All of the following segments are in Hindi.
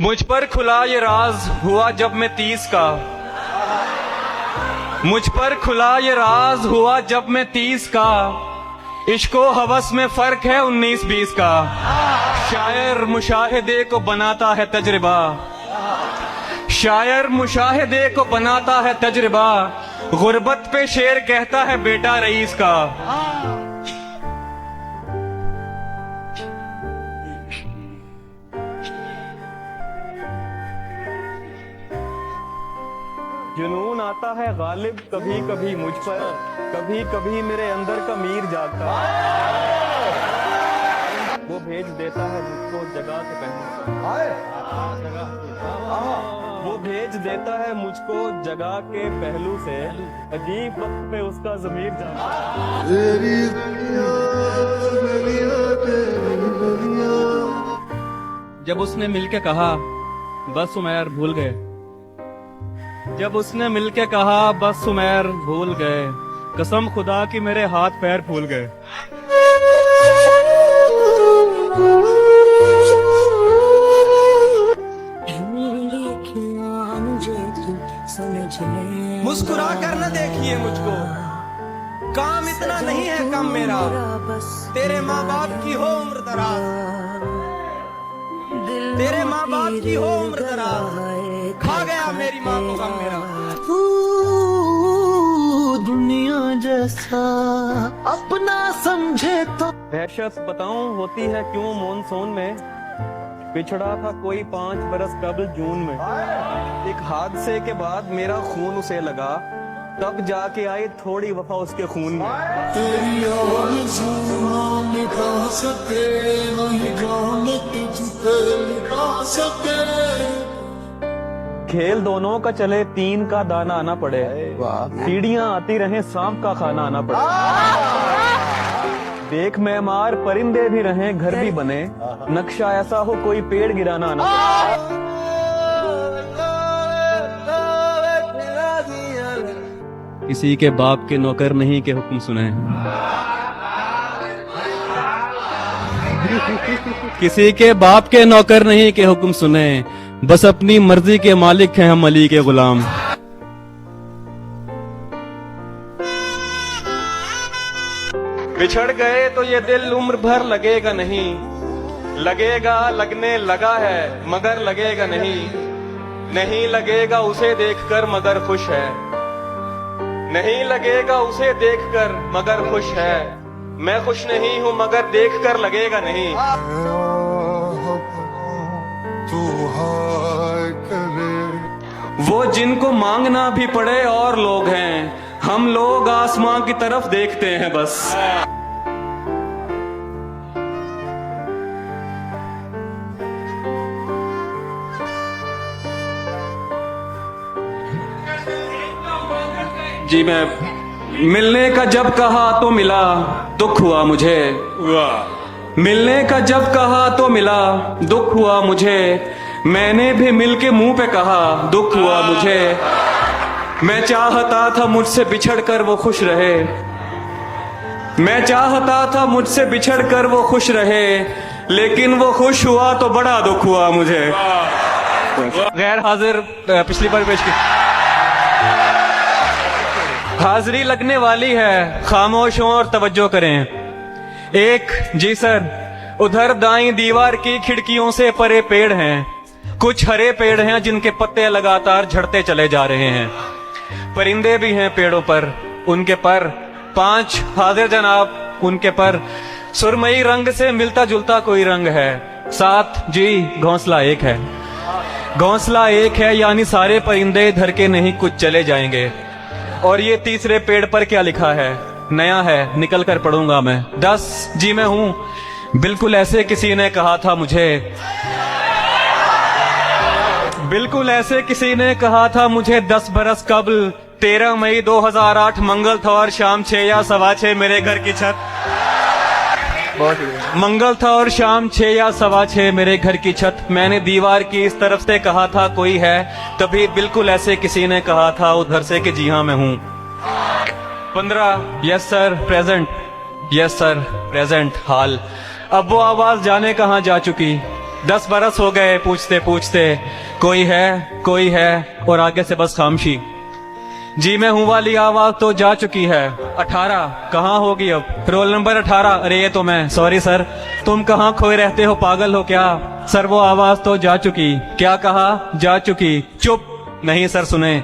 मुझ पर खुला ये राज हुआ जब मैं 30 का। मुझ पर खुला ये राज हुआ जब मैं 30 का। इश्को हवस में फर्क है 19-20 का। शायर मुशाहिदे को बनाता है तजर्बा। शायर मुशाहिदे को बनाता है तजर्बा। गुर्बत पे शेर कहता है बेटा रईस का। जुनून आता है गालिब कभी कभी मुझ पर, कभी कभी मेरे अंदर का मीर जागता है। वो भेज देता है मुझको जगा के पहलू। वो भेज देता है मुझको जगा के पहलू से। अजीब वक्त पे उसका ज़मीर जागता है। जब उसने मिलके कहा बस उमैर भूल गए। जब उसने मिलके कहा बस उमैर भूल गए। कसम खुदा की मेरे हाथ पैर फूल गए। मुस्कुरा कर न देखिए मुझको, काम इतना नहीं है कम मेरा। तेरे माँ बाप की हो उम्र दराज, तेरे माँ बाप की हो उम्र दराज। खा गया मेरी माँ को गम मेरा। दुनिया जैसा अपना समझे तो दहशत बताऊं होती है क्यों मॉनसून में। बिछड़ा था कोई 5 बरस कबल जून में। एक हादसे के बाद मेरा खून उसे लगा, तब जाके आई थोड़ी वफा उसके खून में। तेरी आरज़ू मिटा सके नहीं जान तुझसे मिटा सके। खेल दोनों का चले 3 का दाना आना पड़े। सीढ़ियां आती रहे सांप का खाना आना पड़े। देख मैमार परिंदे भी रहे घर भी बने। नक्शा ऐसा हो कोई पेड़ गिराना आना पड़े। किसी के बाप के नौकर नहीं के हुक्म सुने। किसी के बाप के नौकर नहीं के हुक्म सुने। बस अपनी मर्जी के मालिक हैं हम अली के गुलाम। बिछड़ गए तो ये दिल उम्र भर लगेगा नहीं। लगेगा लगने लगा है मगर लगेगा नहीं। नहीं लगेगा उसे देखकर मगर खुश है। नहीं लगेगा उसे देखकर मगर खुश है। मैं खुश नहीं हूँ मगर देखकर लगेगा नहीं। वो जिनको मांगना भी पड़े और लोग हैं। हम लोग आसमां की तरफ देखते हैं बस। जी मैं मिलने का जब कहा तो मिला, दुख हुआ मुझे। मिलने का जब कहा तो मिला, दुख हुआ मुझे। मैंने भी मिलके मुंह पे कहा दुख हुआ मुझे। मैं चाहता था मुझसे बिछड़कर वो खुश रहे। मैं चाहता था मुझसे बिछड़कर वो खुश रहे। लेकिन वो खुश हुआ तो बड़ा दुख हुआ मुझे। गैर हाजिर पिछली बार पेश की हाजिरी लगने वाली है। खामोश हों और तवज्जो करें। एक जी सर, उधर दाईं दीवार की खिड़कियों से परे पेड़ हैं। कुछ हरे पेड़ हैं जिनके पत्ते लगातार झड़ते चले जा रहे हैं। परिंदे भी हैं पेड़ों पर, उनके पर 5 हाजिर जनाब उनके पर। सुरमई रंग से मिलता जुलता कोई रंग है। 7 जी घोंसला एक है। घोंसला एक है यानी सारे परिंदे इधर के नहीं कुछ चले जाएंगे। और ये तीसरे पेड़ पर क्या लिखा है? नया है, निकल कर पढ़ूंगा मैं। 10 जी मैं हूं। बिल्कुल ऐसे किसी ने कहा था मुझे। बिल्कुल ऐसे किसी ने कहा था मुझे 10 बरस कबल। 13 मई 2008 मंगल था और शाम 6 या 6:15 मेरे घर की छत। मंगल था और शाम 6 या 6:15 मेरे घर की छत। मैंने दीवार की इस तरफ से कहा था कोई है। तभी बिल्कुल ऐसे किसी ने कहा था उधर से कि जी हाँ मैं हूँ। 15 yes sir present. Yes sir present हाल। अब वो आवाज जाने कहाँ जा चुकी। 10 बरस हो गए पूछते पूछते, कोई है और आगे से बस खामोशी। जी मैं हूँ वाली आवाज तो जा चुकी है। 18 कहाँ होगी अब? Roll number 18। अरे ये तो मैं, सॉरी सर। तुम कहाँ खोए रहते हो, पागल हो क्या? सर वो आवाज तो जा चुकी। क्या कहा? जा चुकी। चुप। नहीं सर सुने।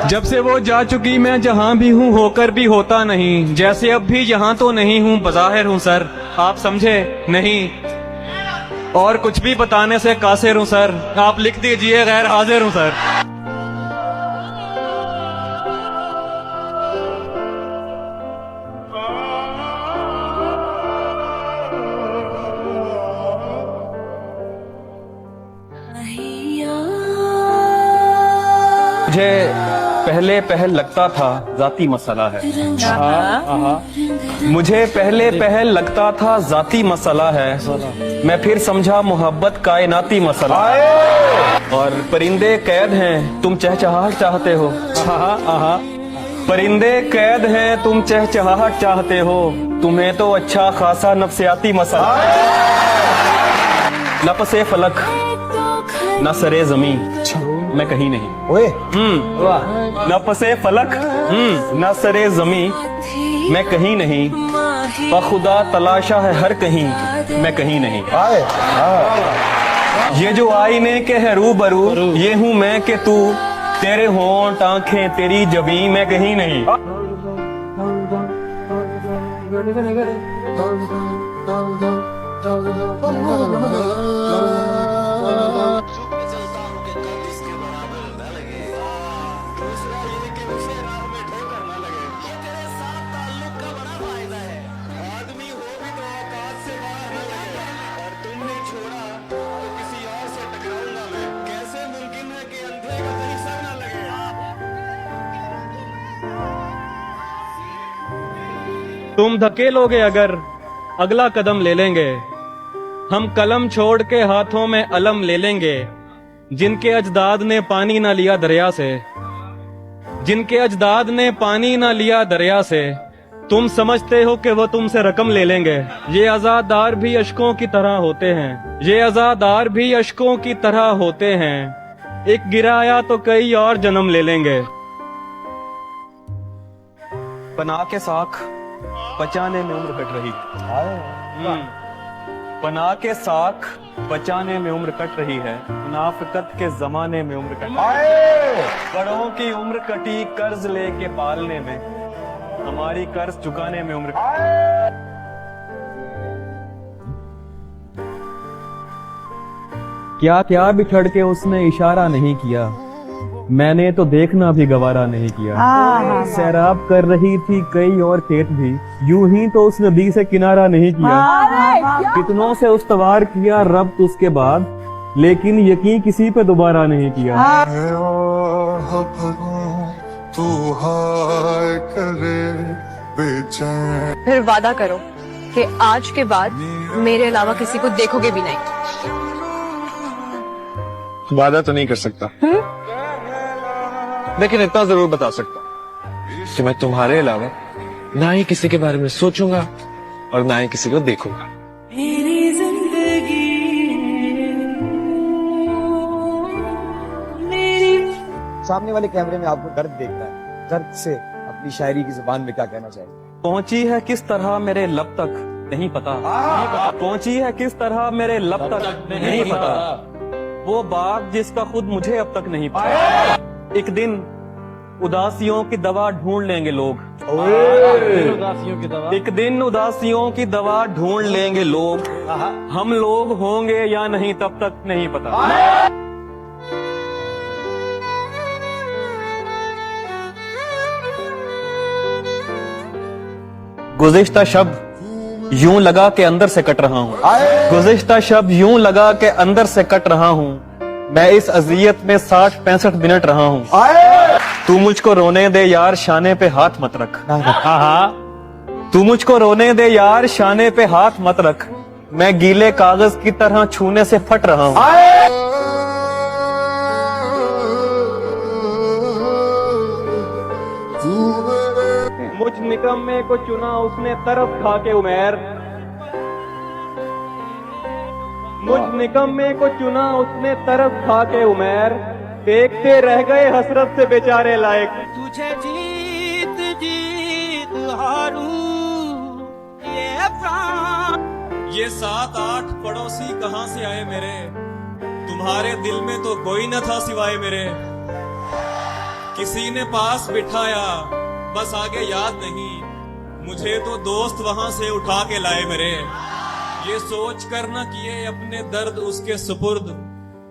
जब से वो जा चुकी मैं जहाँ भी हूँ होकर भी होता नहीं, जैसे अब भी यहाँ तो नहीं हूँ, बज़ाहिर हूँ सर, आप समझे नहीं। और कुछ भी बताने से कासिर हूँ सर, आप लिख दीजिए गैर हाजिर हूँ सर। मुझे पहले पहल लगता था जाती मसला है। मुझे पहले पहल लगता था जाती मसला है, मैं फिर समझा मोहब्बत कायनाती मसला। और परिंदे कैद हैं तुम चहचहाहट चाहते हो। परिंदे कैद हैं तुम चहचहाहट चाहते हो, तुम्हें तो अच्छा खासा नफ्सियाती मसला। लपसे फलक न सरे जमीन, मैं कहीं नहीं। नफसे फलक न सरे जमी, मैं कहीं नहीं। बखुदा तलाशा है हर कहीं, मैं कहीं नहीं। ये जो आईने के है रूबरू, ये हूँ मैं के तू, तेरे होंठ आंखें तेरी जबी, मैं कहीं नहीं। तुम धकेलोगे अगर अगला कदम ले लेंगे, हम कलम छोड़ के हाथों में अलम ले लेंगे। जिनके अजदाद ने पानी ना लिया दरिया से, जिनके अजदाद ने पानी ना लिया दरिया से, तुम समझते हो कि वो तुमसे रकम ले लेंगे। ये अज़ादार भी अश्कों की तरह होते हैं, ये अज़ादार भी अश्कों की तरह होते हैं। एक गिराया तो कई और जन्म ले लेंगे। बना के साख बचाने में उम्र कट रही। बना के साख बचाने में उम्र कट रही है, मुनाफिकत के जमाने में उम्र कट रही है। बड़ों की उम्र कटी कर्ज लेके पालने में, हमारी कर्ज चुकाने में उम्र कटी। क्या क्या बिछड़ के उसने इशारा नहीं किया, मैंने तो देखना भी गवारा नहीं किया। सैराब कर रही थी कई और खेत भी, यूं ही तो उस नदी से किनारा नहीं किया। कितनों से उस्तवार किया रब उसके बाद, लेकिन यकीन किसी पे दोबारा नहीं किया। तू हाय करे बेचैन। फिर वादा करो कि आज के बाद मेरे अलावा किसी को देखोगे भी नहीं। वादा तो नहीं कर सकता, लेकिन इतना जरूर बता सकता कि मैं तुम्हारे अलावा ना ही किसी के बारे में सोचूंगा और ना ही किसी को देखूंगा। सामने वाले कैमरे में आपको दर्द देखना है, दर्द से अपनी शायरी की जुबान में क्या कहना चाहिए? पहुंची है किस तरह मेरे लब तक नहीं पता, पहुंची है किस तरह मेरे लब तक नहीं पता, वो बात जिसका खुद मुझे अब तक नहीं पता। एक दिन उदासियों की दवा ढूंढ लेंगे लोग, एक दिन उदासियों की दवा ढूंढ लेंगे लोग, हम लोग होंगे या नहीं तब तक नहीं पता। गुज़िश्ता शब यूं लगा के अंदर से कट रहा हूँ, गुज़िश्ता शब यूं लगा के अंदर से कट रहा हूँ, मैं इस अजियत में 60-65 मिनट रहा हूँ। तू मुझको रोने दे यार शाने पे हाथ मत रख, तू मुझको रोने दे यार शाने पे हाथ मत रख, मैं गीले कागज की तरह छूने से फट रहा हूँ। मुझ निकम्मे को चुना उसने तरफ खा के उमेर, मुझ निकम्मे को चुना उसने तरफ खा के उमर, देखते रह गए हसरत से बेचारे लायक। तुझे जीत जीत हारू ये प्राण। ये 7-8 पड़ोसी कहाँ से आए मेरे, तुम्हारे दिल में तो कोई न था सिवाय मेरे। किसी ने पास बिठाया बस आगे याद नहीं, मुझे तो दोस्त वहां से उठा के लाए मेरे। ये सोच कर न किए अपने दर्द उसके सुपुर्द,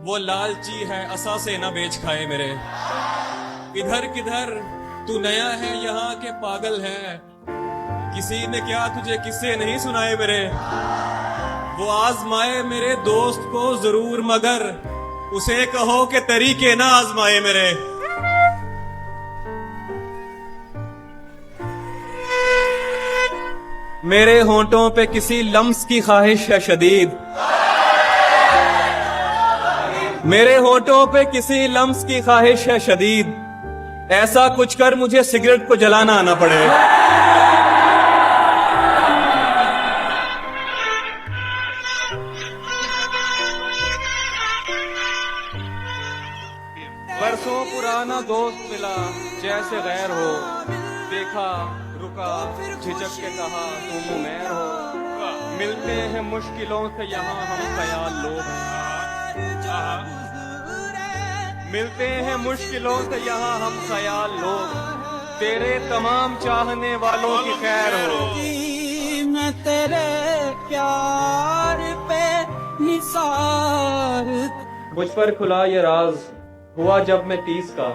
वो लालची है असा से न बेच खाए मेरे। इधर किधर तू नया है यहाँ के पागल है, किसी ने क्या तुझे किस्से नहीं सुनाए मेरे। वो आजमाए मेरे दोस्त को जरूर मगर उसे कहो कि तरीके ना आजमाए मेरे। मेरे होंठों पे किसी लम्स की ख्वाहिश है शदीद, मेरे होंठों पे किसी लम्स की ख्वाहिश है शदीद, ऐसा कुछ कर मुझे सिगरेट को जलाना आना पड़े। बरसों पुराना दोस्त मिला जैसे गैर हो, देखा रुका झिझक के कहा तुम उमैर हो। मिलते हैं मुश्किलों से यहाँ हम ख्याल लोग, मिलते हैं मुश्किलों से यहाँ हम ख्याल लोग, तेरे तमाम चाहने वालों की खैर हो। मैं तेरे प्यार पे निसार। मुझ पर खुला ये राज हुआ जब मैं 30 का,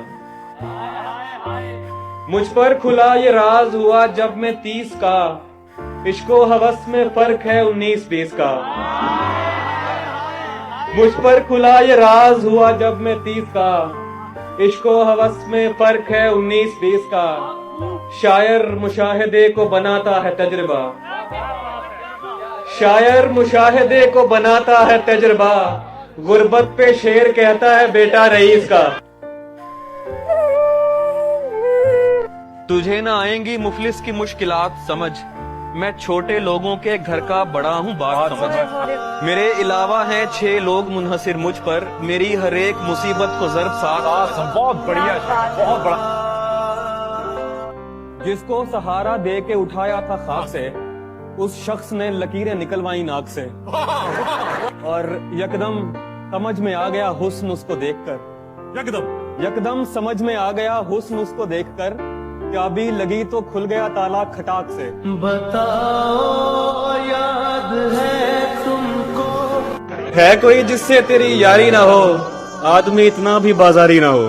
मुझ पर खुला ये राज हुआ जब मैं 30 का, इश्को हवस में फर्क है 19-20 का। मुझ पर खुला ये राज हुआ जब मैं 30 का, इश्को हवस में फर्क है 19-20 का। शायर मुशाहिदे को बनाता है तजुर्बा, शायर मुशाहिदे को बनाता है तजुर्बा, गुर्बत पे शेर कहता है बेटा रईस का। तुझे ना आएंगी मुफलिस की मुश्किलात समझ, मैं छोटे लोगों के घर का बड़ा हूँ बात समझ। मेरे अलावा हैं 6 लोग मुनहसिर मुझ पर, मेरी हर एक मुसीबत को ज़र्ब साथ। बहुत बढ़िया, बहुत बड़ा। जिसको सहारा दे के उठाया था खाक से, उस शख्स ने लकीरें निकलवाई नाक से, और यकदम समझ में आ गया हुस्न उसको देखकर, यकदम समझ में आ गया हुस्न उसको देखकर, चाबी लगी तो खुल गया ताला खटाक से। बताओ याद है तुमको, है कोई जिससे तेरी यारी ना हो, आदमी इतना भी बाजारी ना हो।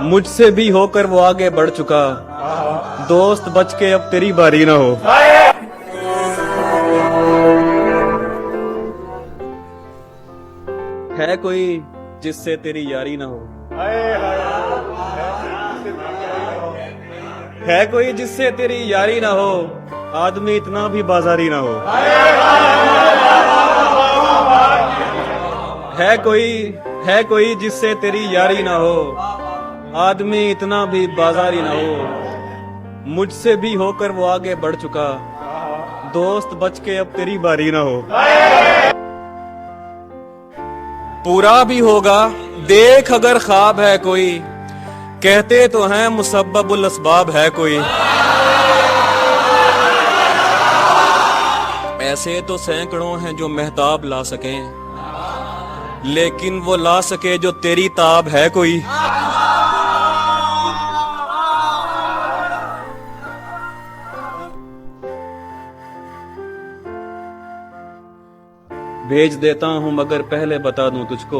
मुझसे भी होकर वो आगे बढ़ चुका, दोस्त बच के अब तेरी बारी ना हो। है कोई जिससे तेरी यारी ना हो, है कोई जिससे तेरी यारी ना हो, आदमी इतना भी बाजारी ना हो। है कोई जिससे तेरी यारी ना हो, आदमी इतना भी बाजारी ना हो। मुझसे भी होकर वो आगे बढ़ चुका, दोस्त बच के अब तेरी बारी ना हो। पूरा भी होगा देख अगर ख्वाब है कोई, कहते तो हैं मुसब्बबुल असबाब है कोई। ऐसे तो सैकड़ों हैं जो महताब ला सकें, लेकिन वो ला सके जो तेरी ताब है कोई। भेज देता हूं मगर पहले बता दूं तुझको,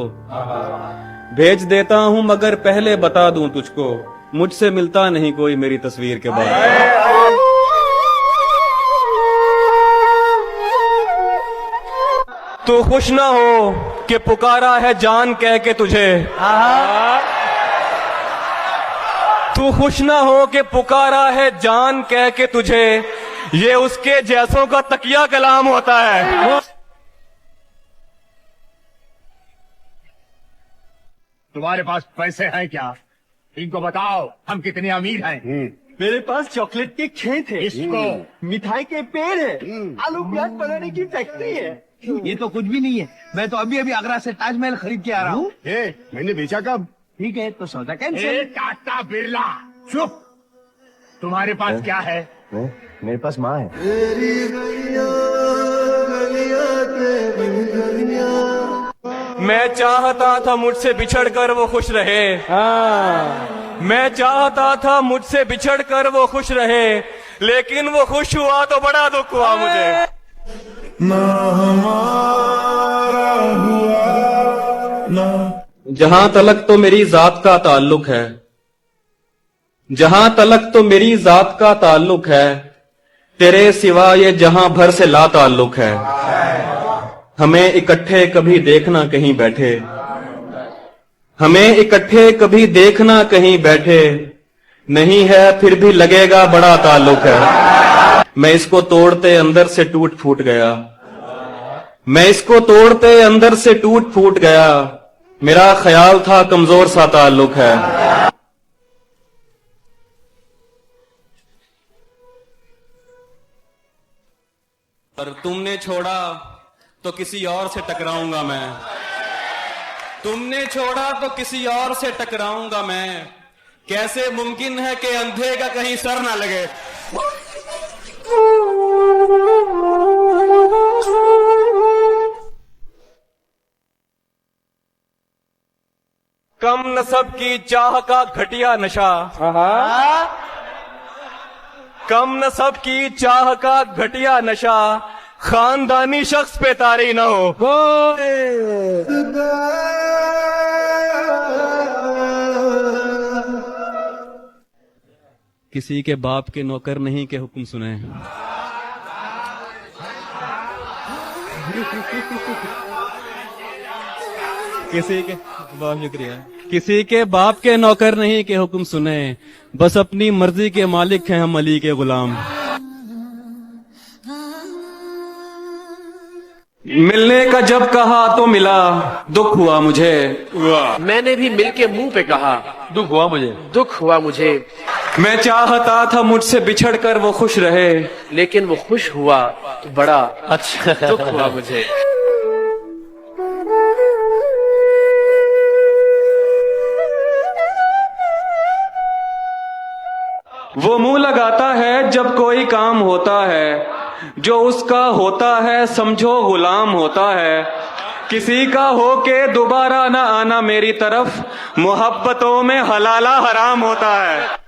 भेज देता हूं मगर पहले बता दूं तुझको, मुझसे मिलता नहीं कोई मेरी तस्वीर के बाद। तू खुश ना हो कि पुकारा है जान कह के तुझे, तू खुश ना हो कि पुकारा है जान कह के तुझे, ये उसके जैसों का तकिया कलाम होता है। तुम्हारे पास पैसे हैं क्या? इनको बताओ हम कितने अमीर हैं। मेरे पास चॉकलेट के खेत है, इसको मिठाई के पेड़ है, आलू प्याज बनाने की फैक्ट्री है, ये तो कुछ भी नहीं है। मैं तो अभी अभी आगरा से ताजमहल खरीद के आ रहा हूँ। मैंने बेचा कब? ठीक है तो सौदा कैंसिल। टाटा बिरला चुप। तुम्हारे पास क्या है? मेरे पास माँ है। मैं चाहता था मुझसे बिछड़कर वो खुश रहे। मैं चाहता था मुझसे बिछड़कर वो खुश रहे, लेकिन वो खुश हुआ तो बड़ा दुख हुआ मुझे। जहां तलक तो मेरी जात का ताल्लुक है, जहां तलक तो मेरी जात का ताल्लुक है, तेरे सिवा ये जहां भर से ला ताल्लुक है। हमें इकट्ठे कभी देखना कहीं बैठे, हमें इकट्ठे कभी देखना कहीं बैठे, नहीं है फिर भी लगेगा बड़ा ताल्लुक है। मैं इसको तोड़ते अंदर से टूट फूट गया, मैं इसको तोड़ते अंदर से टूट फूट गया, मेरा ख्याल था कमजोर सा ताल्लुक है। पर तुमने छोड़ा तो किसी और से टकराऊंगा मैं, तुमने छोड़ा तो किसी और से टकराऊंगा मैं। कैसे मुमकिन है कि अंधे का कहीं सर ना लगे। कम नसब की चाह का घटिया नशा, कम नसब की चाह का घटिया नशा, खानदानी शख्स पे तारी न हो। किसी के बाप के नौकर नहीं के हुक्म सुने, किसी के बहुत शुक्रिया, किसी के बाप के नौकर नहीं के हुक्म सुने, बस अपनी मर्जी के मालिक हैं हम अली के गुलाम। मिलने का जब कहा तो मिला, दुख हुआ मुझे। मैंने भी मिलके मुंह पे कहा, दुख हुआ मुझे, दुख हुआ मुझे। मैं चाहता था मुझसे बिछड़कर वो खुश रहे, लेकिन वो खुश हुआ तो बड़ा अच्छा दुख हुआ मुझे। वो मुंह लगाता है जब कोई काम होता है, जो उसका होता है समझो गुलाम होता है। किसी का हो के दोबारा ना आना मेरी तरफ, मोहब्बतों में हलाला हराम होता है।